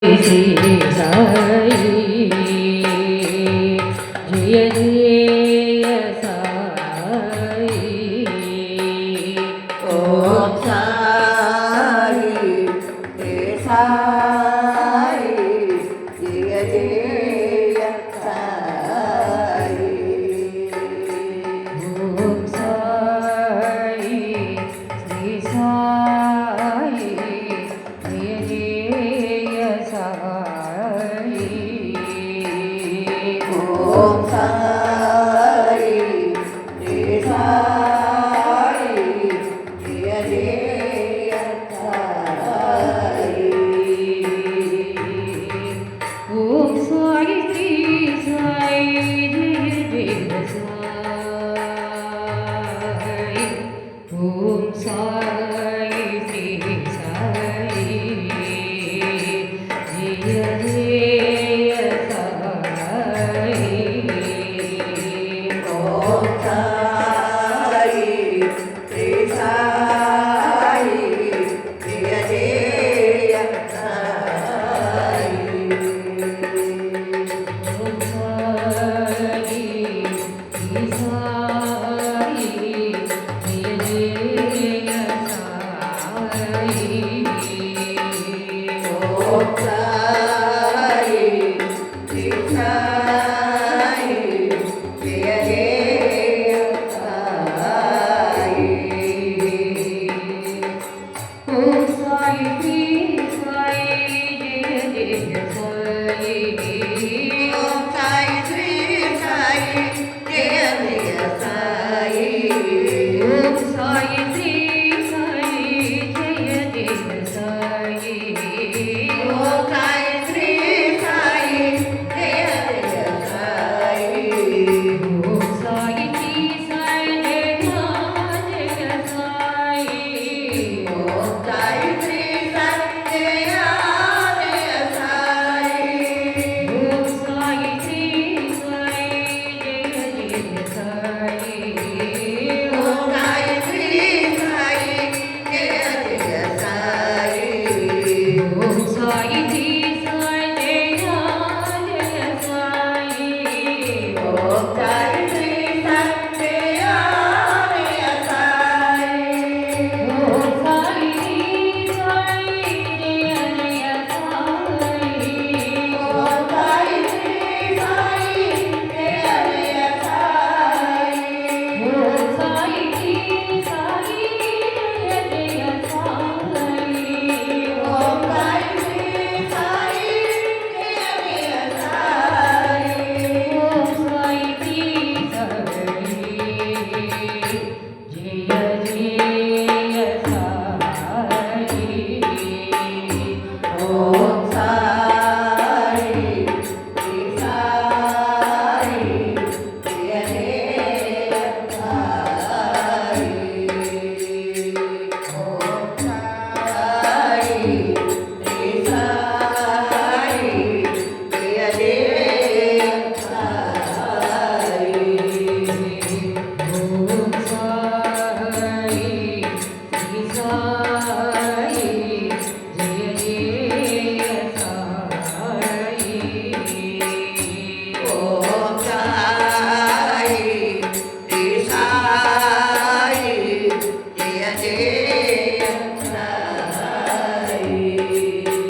Shri Sai Jaya Jaya Sai Om Sai Jaya Sai Jaya Jaya Sai Om Sai Shri Sai Jaya Jaya Sai Om Sai Jaya Sai Jaya Jaya Sai Om Sai Shri Sai Jaya Jaya Sai Om Sai Shri Sai Jaya Jaya Sai Om Sai Shri Sai Jaya Jaya Sai Om Sai Shri Sai Jaya Jaya Sai Om Sai Shri Sai Jaya Jaya Sai Om Sai Shri Sai Jaya Jaya Sai Om Sai Shri Sai Jaya Jaya Sai Om Sai Shri Sai Jaya Jaya Sai Om Sai Shri Sai Jaya Jaya Sai Om Sai Shri Sai Jaya Jaya Sai Om Sai Shri Sai Jaya Jaya Sai Om Sai Shri Sai Jaya Jaya Sai Om Sai Shri Sai Jaya Jaya Sai Om Sai Shri